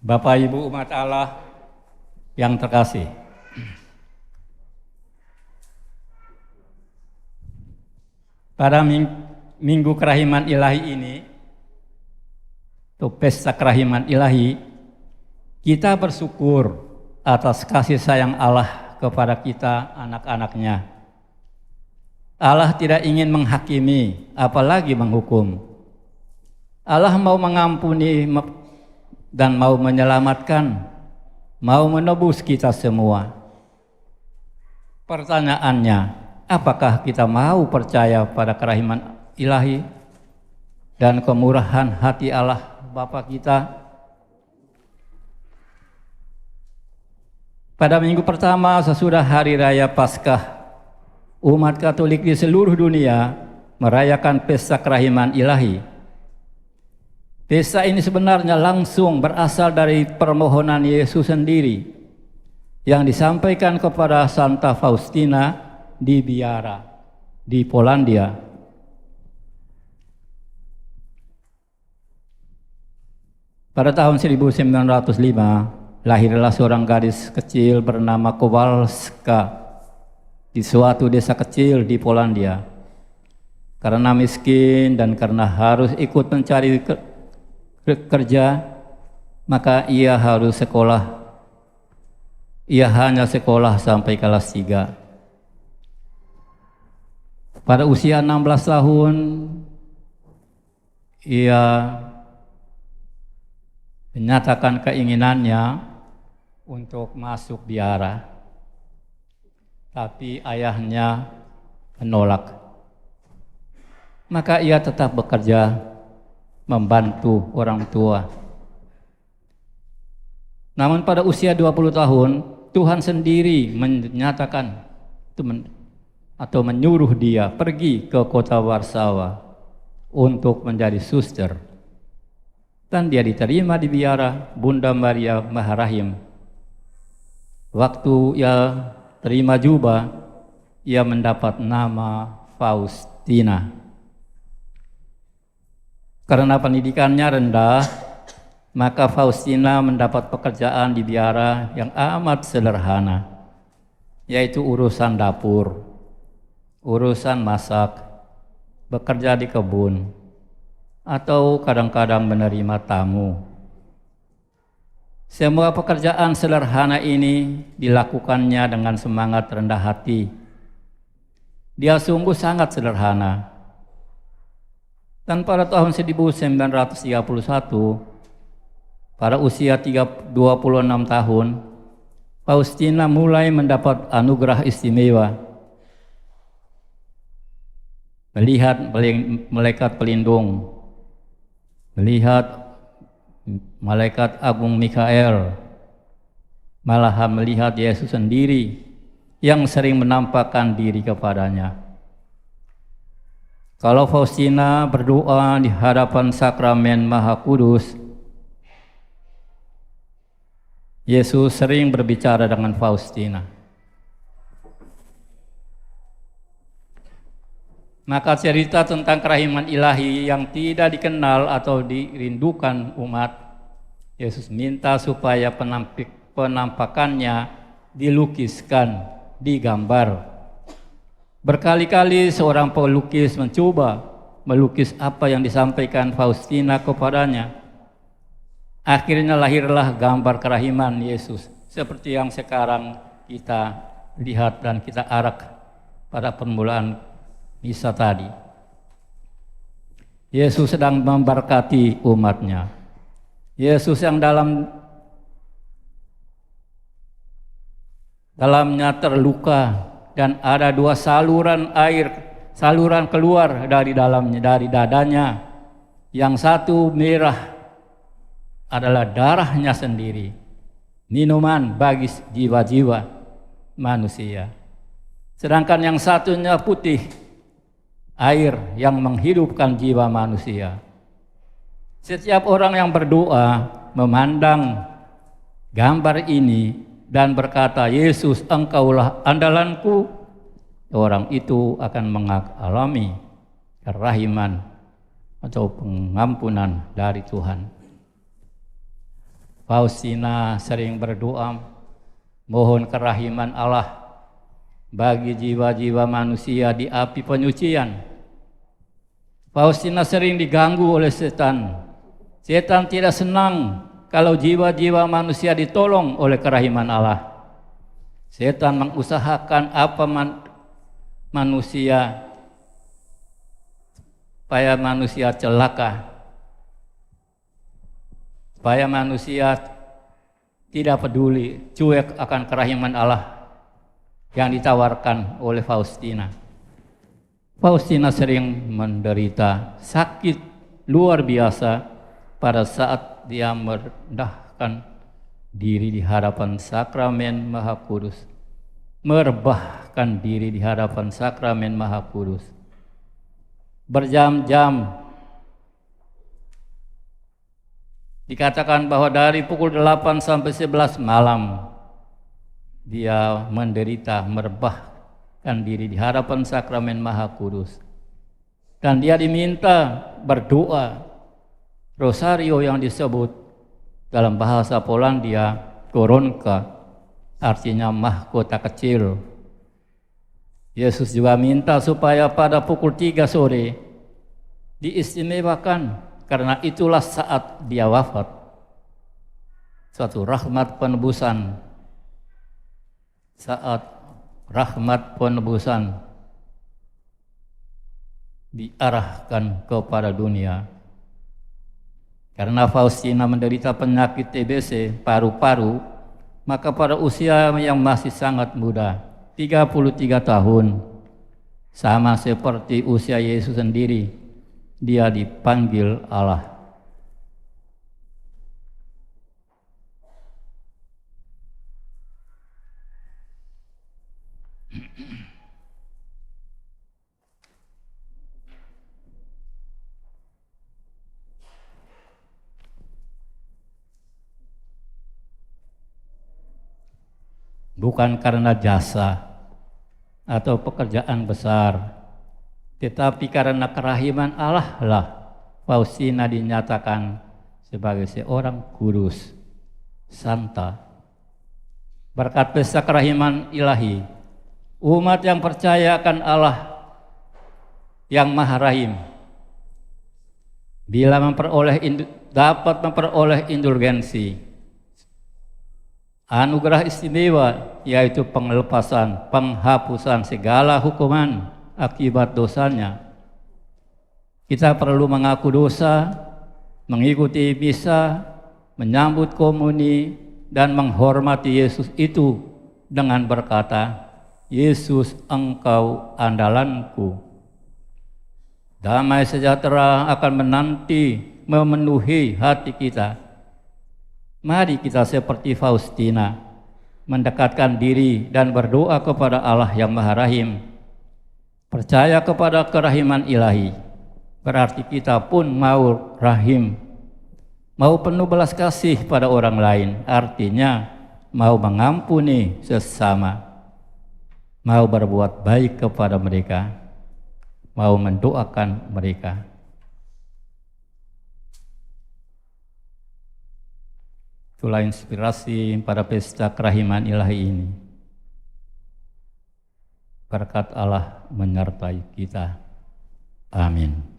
Bapak Ibu umat Allah yang terkasih, pada Minggu Kerahiman Ilahi ini, atau Pesta Kerahiman Ilahi, kita bersyukur atas kasih sayang Allah kepada kita anak-anaknya. Allah tidak ingin menghakimi, apalagi menghukum. Allah mau mengampuni dan mau menyelamatkan, mau menebus kita semua. Pertanyaannya, apakah kita mau percaya pada kerahiman ilahi dan kemurahan hati Allah Bapa kita? Pada minggu pertama sesudah Hari Raya Paskah, umat Katolik di seluruh dunia merayakan Pesta Kerahiman Ilahi. Pesta ini sebenarnya langsung berasal dari permohonan Yesus sendiri yang disampaikan kepada Santa Faustina di Biara, di Polandia. Pada tahun 1905, lahirlah seorang gadis kecil bernama Kowalska di suatu desa kecil di Polandia. Karena miskin dan karena harus ikut mencari kerja, maka ia harus sekolah. Ia hanya sekolah sampai kelas 3. Pada usia 16 tahun, ia menyatakan keinginannya untuk masuk biara, tapi ayahnya menolak. Maka ia tetap bekerja membantu orang tua. Namun pada usia 20 tahun, Tuhan sendiri menyatakan atau menyuruh dia pergi ke kota Warsawa untuk menjadi suster. Dan dia diterima di biara Bunda Maria Maharahim. Waktu ia terima jubah, ia mendapat nama Faustina. Karena pendidikannya rendah, maka Faustina mendapat pekerjaan di biara yang amat sederhana, yaitu urusan dapur, urusan masak, bekerja di kebun, atau kadang-kadang menerima tamu. Semua pekerjaan sederhana ini dilakukannya dengan semangat rendah hati. Dia sungguh sangat sederhana. Dan pada tahun 1931, pada usia 26 tahun, Faustina mulai mendapat anugerah istimewa. Melihat malaikat pelindung, melihat malaikat agung Mikael, malahan melihat Yesus sendiri yang sering menampakkan diri kepadanya. Kalau Faustina berdoa di hadapan sakramen Maha Kudus, Yesus sering berbicara dengan Faustina. Maka cerita tentang kerahiman ilahi yang tidak dikenal atau dirindukan umat, Yesus minta supaya penampakannya dilukiskan, digambar. Berkali-kali seorang pelukis mencoba melukis apa yang disampaikan Faustina kepadanya. Akhirnya lahirlah gambar kerahiman Yesus seperti yang sekarang kita lihat dan kita arak pada permulaan misa tadi. Yesus sedang memberkati umatnya. Yesus yang dalamnya terluka dan ada 2 saluran air, saluran keluar dari dalamnya, dari dadanya. Yang satu merah adalah darahnya sendiri, minuman bagi jiwa-jiwa manusia. Sedangkan yang satunya putih, air yang menghidupkan jiwa manusia. Setiap orang yang berdoa memandang gambar ini dan berkata, Yesus, Engkaulah andalanku, orang itu akan mengalami kerahiman atau pengampunan dari Tuhan. Faustina sering berdoa mohon kerahiman Allah bagi jiwa-jiwa manusia di api penyucian. Faustina sering diganggu oleh setan. Setan tidak senang kalau jiwa-jiwa manusia ditolong oleh kerahiman Allah. Setan mengusahakan manusia supaya manusia celaka, supaya manusia tidak peduli, cuek akan kerahiman Allah yang ditawarkan oleh Faustina. Faustina sering menderita sakit luar biasa pada saat dia merendahkan diri di hadapan sakramen Maha Kudus, merebahkan diri di hadapan sakramen Maha Kudus. Berjam-jam, dikatakan bahwa dari pukul 8 sampai 11 malam dia menderita, merebahkan diri di hadapan sakramen Maha Kudus. Dan dia diminta berdoa rosario yang disebut dalam bahasa Polandia koronka, artinya mahkota kecil. Yesus juga minta supaya pada pukul 3 sore diistimewakan, karena itulah saat dia wafat. Suatu rahmat penebusan, saat rahmat penebusan diarahkan kepada dunia. Karena Faustina menderita penyakit TBC paru-paru, maka pada usia yang masih sangat muda, 33 tahun, sama seperti usia Yesus sendiri, dia dipanggil Allah. Bukan karena jasa atau pekerjaan besar, tetapi karena kerahiman Allah lah Faustina dinyatakan sebagai seorang kudus, santa. Berkat pesta kerahiman ilahi, umat yang percaya akan Allah yang Maha Rahim, bila dapat memperoleh indulgensi, anugerah istimewa, yaitu penglepasan, penghapusan segala hukuman akibat dosanya. Kita perlu mengaku dosa, mengikuti misa, menyambut komuni, dan menghormati Yesus itu dengan berkata, Yesus, Engkau andalanku. Damai sejahtera akan menanti memenuhi hati kita. Mari kita seperti Faustina, mendekatkan diri dan berdoa kepada Allah yang Maha Rahim. Percaya kepada kerahiman ilahi, berarti kita pun mau rahim, mau penuh belas kasih pada orang lain, artinya mau mengampuni sesama, mau berbuat baik kepada mereka, mau mendoakan mereka. Itulah inspirasi pada pesta kerahiman ilahi ini. Berkat Allah menyertai kita. Amin.